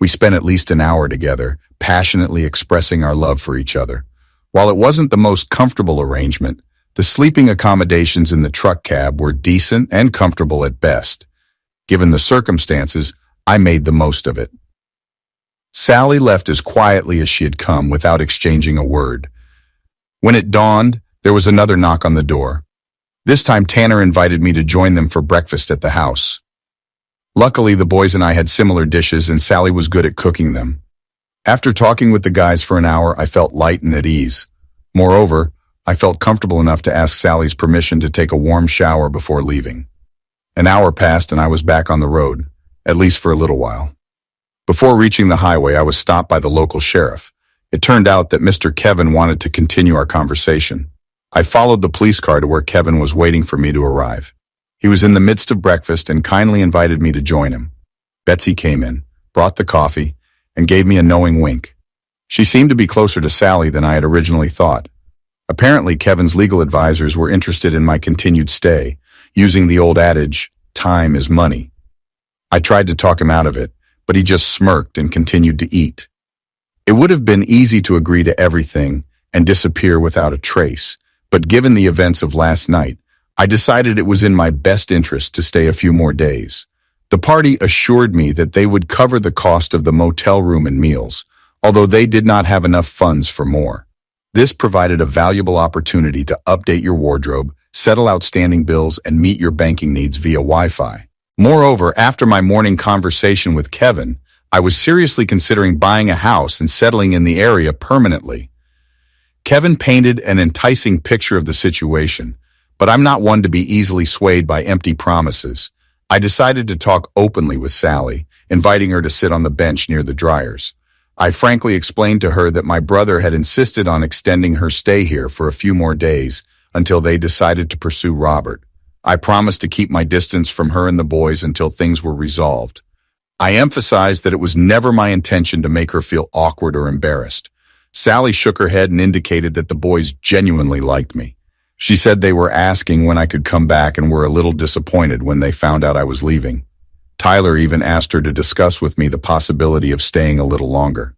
We spent at least an hour together, passionately expressing our love for each other. While it wasn't the most comfortable arrangement, the sleeping accommodations in the truck cab were decent and comfortable at best. Given the circumstances, I made the most of it. Sally left as quietly as she had come without exchanging a word. When it dawned, there was another knock on the door. This time Tanner invited me to join them for breakfast at the house. Luckily, the boys and I had similar dishes and Sally was good at cooking them. After talking with the guys for an hour, I felt light and at ease. Moreover, I felt comfortable enough to ask Sally's permission to take a warm shower before leaving. An hour passed and I was back on the road, at least for a little while. Before reaching the highway, I was stopped by the local sheriff. It turned out that Mr. Kevin wanted to continue our conversation. I followed the police car to where Kevin was waiting for me to arrive. He was in the midst of breakfast and kindly invited me to join him. Betsy came in, brought the coffee, and gave me a knowing wink. She seemed to be closer to Sally than I had originally thought. Apparently, Kevin's legal advisors were interested in my continued stay, using the old adage, time is money. I tried to talk him out of it, but he just smirked and continued to eat. It would have been easy to agree to everything and disappear without a trace, but given the events of last night, I decided it was in my best interest to stay a few more days. The party assured me that they would cover the cost of the motel room and meals, although they did not have enough funds for more. This provided a valuable opportunity to update your wardrobe, settle outstanding bills, and meet your banking needs via Wi-Fi. Moreover, after my morning conversation with Kevin, I was seriously considering buying a house and settling in the area permanently. Kevin painted an enticing picture of the situation, But I'm not one to be easily swayed by empty promises. I decided to talk openly with Sally, inviting her to sit on the bench near the dryers. I frankly explained to her that my brother had insisted on extending her stay here for a few more days until they decided to pursue Robert. I promised to keep my distance from her and the boys until things were resolved. I emphasized that it was never my intention to make her feel awkward or embarrassed. Sally shook her head and indicated that the boys genuinely liked me. She said they were asking when I could come back and were a little disappointed when they found out I was leaving. Tyler even asked her to discuss with me the possibility of staying a little longer.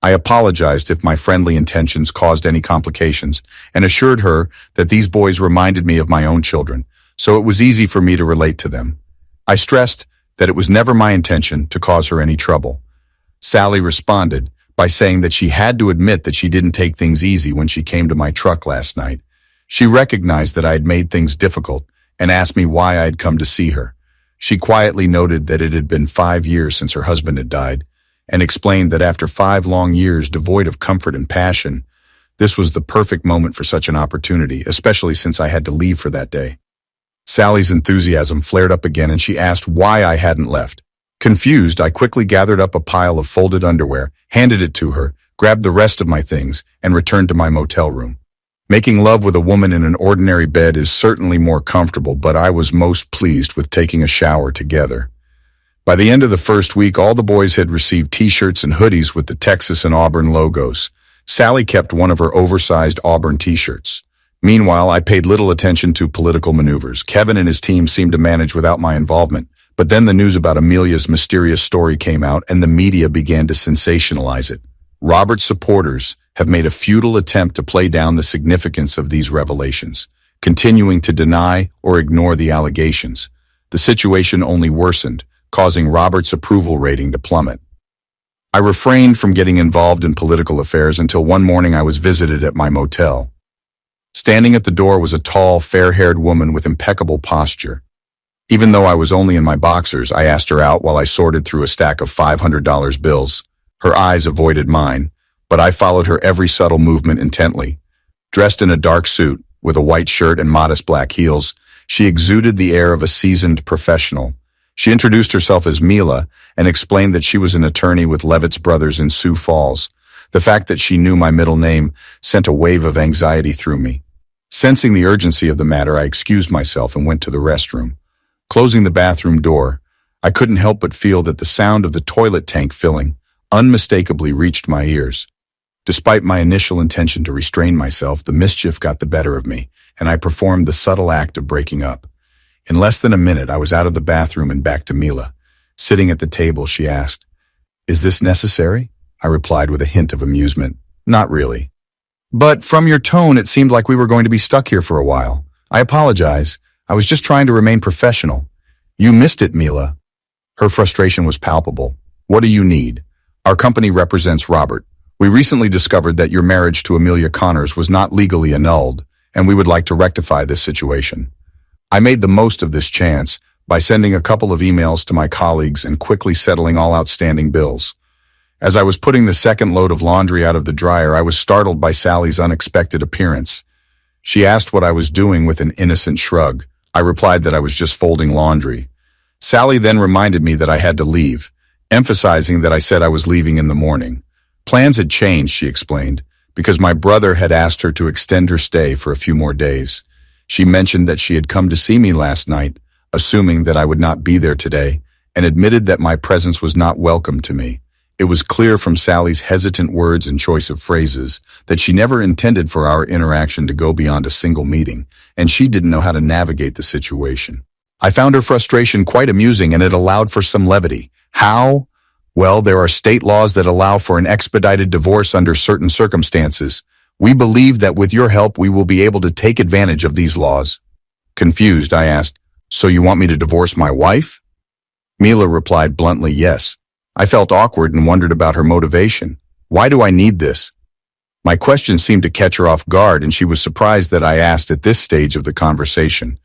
I apologized if my friendly intentions caused any complications and assured her that these boys reminded me of my own children, so it was easy for me to relate to them. I stressed that it was never my intention to cause her any trouble. Sally responded by saying that she had to admit that she didn't take things easy when she came to my truck last night. She recognized that I had made things difficult and asked me why I had come to see her. She quietly noted that it had been 5 years since her husband had died and explained that after 5 long years devoid of comfort and passion, this was the perfect moment for such an opportunity, especially since I had to leave for that day. Sally's enthusiasm flared up again and she asked why I hadn't left. Confused, I quickly gathered up a pile of folded underwear, handed it to her, grabbed the rest of my things, and returned to my motel room. Making love with a woman in an ordinary bed is certainly more comfortable, but I was most pleased with taking a shower together. By the end of the first week, all the boys had received t-shirts and hoodies with the Texas and Auburn logos. Sally kept one of her oversized Auburn t-shirts. Meanwhile, I paid little attention to political maneuvers. Kevin and his team seemed to manage without my involvement. But then the news about Amelia's mysterious story came out and the media began to sensationalize it. Robert's supporters have made a futile attempt to play down the significance of these revelations, continuing to deny or ignore the allegations. The situation only worsened, causing Robert's approval rating to plummet. I refrained from getting involved in political affairs until one morning I was visited at my motel. Standing at the door was a tall, fair-haired woman with impeccable posture. Even though I was only in my boxers, I asked her out while I sorted through a stack of $500 bills. Her eyes avoided mine, but I followed her every subtle movement intently. Dressed in a dark suit, with a white shirt and modest black heels, she exuded the air of a seasoned professional. She introduced herself as Mila and explained that she was an attorney with Levitt's Brothers in Sioux Falls. The fact that she knew my middle name sent a wave of anxiety through me. Sensing the urgency of the matter, I excused myself and went to the restroom. Closing the bathroom door, I couldn't help but feel that the sound of the toilet tank filling unmistakably reached my ears. Despite my initial intention to restrain myself, the mischief got the better of me, and I performed the subtle act of breaking up. In less than a minute, I was out of the bathroom and back to Mila. Sitting at the table, she asked, "Is this necessary?" I replied with a hint of amusement. "Not really. But from your tone, it seemed like we were going to be stuck here for a while. I apologize. I was just trying to remain professional." "You missed it, Mila." Her frustration was palpable. "What do you need?" "Our company represents Robert. We recently discovered that your marriage to Amelia Connors was not legally annulled, and we would like to rectify this situation." I made the most of this chance by sending a couple of emails to my colleagues and quickly settling all outstanding bills. As I was putting the second load of laundry out of the dryer, I was startled by Sally's unexpected appearance. She asked what I was doing with an innocent shrug. I replied that I was just folding laundry. Sally then reminded me that I had to leave, emphasizing that I said I was leaving in the morning. Plans had changed, she explained, because my brother had asked her to extend her stay for a few more days. She mentioned that she had come to see me last night, assuming that I would not be there today, and admitted that my presence was not welcome to me. It was clear from Sally's hesitant words and choice of phrases that she never intended for our interaction to go beyond a single meeting, and she didn't know how to navigate the situation. I found her frustration quite amusing, and it allowed for some levity. How? Well, there are state laws that allow for an expedited divorce under certain circumstances. We believe that with your help we will be able to take advantage of these laws. Confused, I asked, "So you want me to divorce my wife?" Mila replied bluntly, "Yes." I felt awkward and wondered about her motivation. Why do I need this? My question seemed to catch her off guard, and she was surprised that I asked at this stage of the conversation.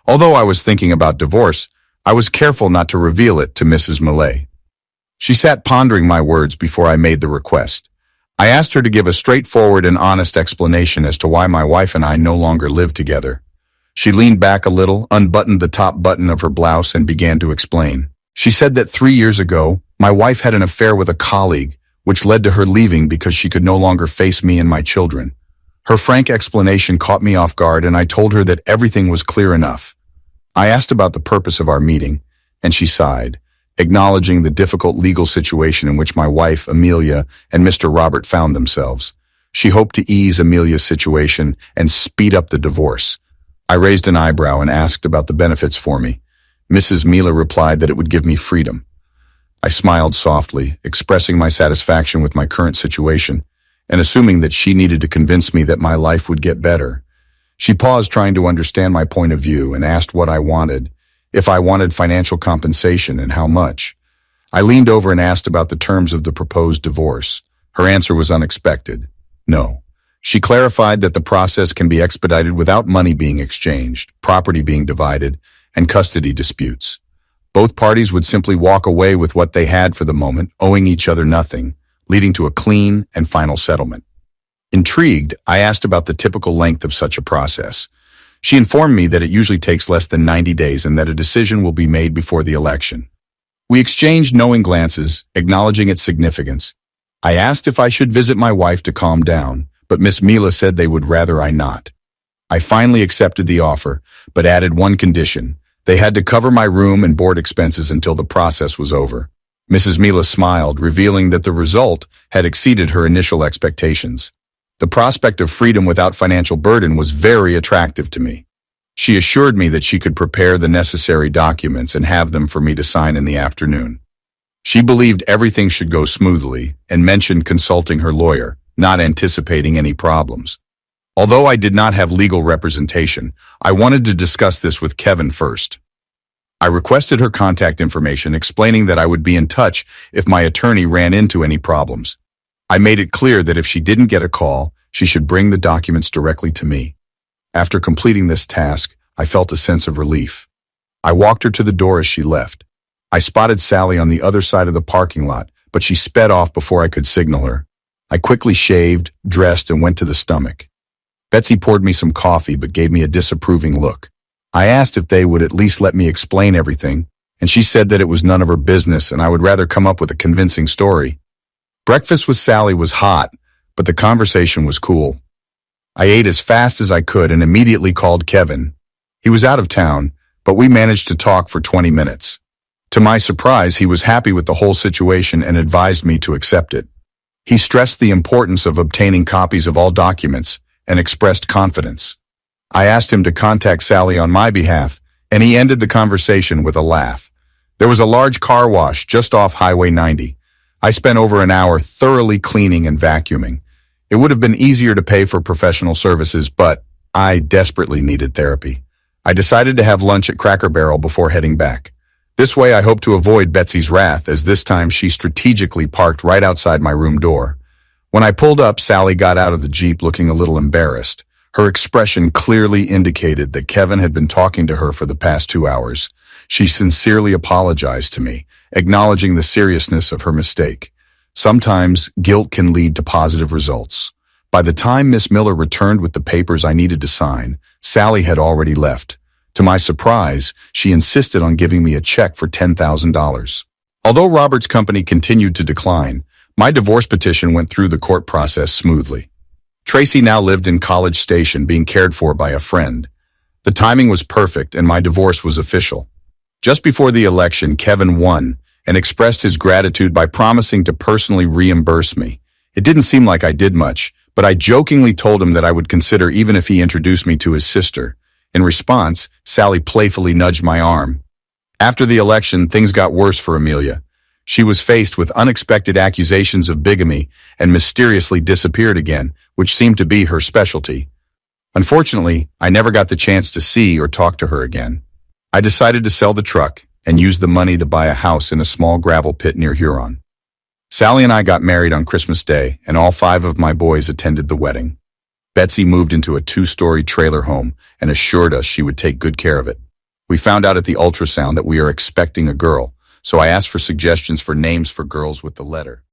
Although I was thinking about divorce, I was careful not to reveal it to Mrs. Millay. She sat pondering my words before I made the request. I asked her to give a straightforward and honest explanation as to why my wife and I no longer live together. She leaned back a little, unbuttoned the top button of her blouse, and began to explain. She said that 3 years ago, my wife had an affair with a colleague, which led to her leaving because she could no longer face me and my children. Her frank explanation caught me off guard, and I told her that everything was clear enough. I asked about the purpose of our meeting, and she sighed, acknowledging the difficult legal situation in which my wife, Amelia, and Mr. Robert found themselves. She hoped to ease Amelia's situation and speed up the divorce. I raised an eyebrow and asked about the benefits for me. Mrs. Mila replied that it would give me freedom. I smiled softly, expressing my satisfaction with my current situation, and assuming that she needed to convince me that my life would get better. She paused, trying to understand my point of view, and asked what I wanted, if I wanted financial compensation and how much. I leaned over and asked about the terms of the proposed divorce. Her answer was unexpected. No. She clarified that the process can be expedited without money being exchanged, property being divided, and custody disputes. Both parties would simply walk away with what they had for the moment, owing each other nothing, leading to a clean and final settlement. Intrigued, I asked about the typical length of such a process. She informed me that it usually takes less than 90 days and that a decision will be made before the election. We exchanged knowing glances, acknowledging its significance. I asked if I should visit my wife to calm down, but Miss Mila said they would rather I not. I finally accepted the offer, but added one condition. They had to cover my room and board expenses until the process was over. Mrs. Mila smiled, revealing that the result had exceeded her initial expectations. The prospect of freedom without financial burden was very attractive to me. She assured me that she could prepare the necessary documents and have them for me to sign in the afternoon. She believed everything should go smoothly and mentioned consulting her lawyer, not anticipating any problems. Although I did not have legal representation, I wanted to discuss this with Kevin first. I requested her contact information, explaining that I would be in touch if my attorney ran into any problems. I made it clear that if she didn't get a call, she should bring the documents directly to me. After completing this task, I felt a sense of relief. I walked her to the door as she left. I spotted Sally on the other side of the parking lot, but she sped off before I could signal her. I quickly shaved, dressed, and went to the stomach. Betsy poured me some coffee but gave me a disapproving look. I asked if they would at least let me explain everything, and she said that it was none of her business and I would rather come up with a convincing story. Breakfast with Sally was hot, but the conversation was cool. I ate as fast as I could and immediately called Kevin. He was out of town, but we managed to talk for 20 minutes. To my surprise, he was happy with the whole situation and advised me to accept it. He stressed the importance of obtaining copies of all documents and expressed confidence. I asked him to contact Sally on my behalf, and he ended the conversation with a laugh. There was a large car wash just off Highway 90. I spent over an hour thoroughly cleaning and vacuuming. It would have been easier to pay for professional services, but I desperately needed therapy. I decided to have lunch at Cracker Barrel before heading back. This way I hope to avoid Betsy's wrath, as this time she strategically parked right outside my room door. When I pulled up, Sally got out of the Jeep looking a little embarrassed. Her expression clearly indicated that Kevin had been talking to her for the past 2 hours. She sincerely apologized to me, acknowledging the seriousness of her mistake. Sometimes guilt can lead to positive results. By the time Miss Miller returned with the papers I needed to sign, Sally had already left. To my surprise, she insisted on giving me a check for $10,000. Although Robert's company continued to decline, my divorce petition went through the court process smoothly. Tracy now lived in College Station, being cared for by a friend. The timing was perfect and my divorce was official. Just before the election, Kevin won and expressed his gratitude by promising to personally reimburse me. It didn't seem like I did much, but I jokingly told him that I would consider even if he introduced me to his sister. In response, Sally playfully nudged my arm. After the election, things got worse for Amelia. She was faced with unexpected accusations of bigamy and mysteriously disappeared again, which seemed to be her specialty. Unfortunately, I never got the chance to see or talk to her again. I decided to sell the truck and use the money to buy a house in a small gravel pit near Huron. Sally and I got married on Christmas Day, and all 5 of my boys attended the wedding. Betsy moved into a 2-story trailer home and assured us she would take good care of it. We found out at the ultrasound that we are expecting a girl, so I asked for suggestions for names for girls with the letter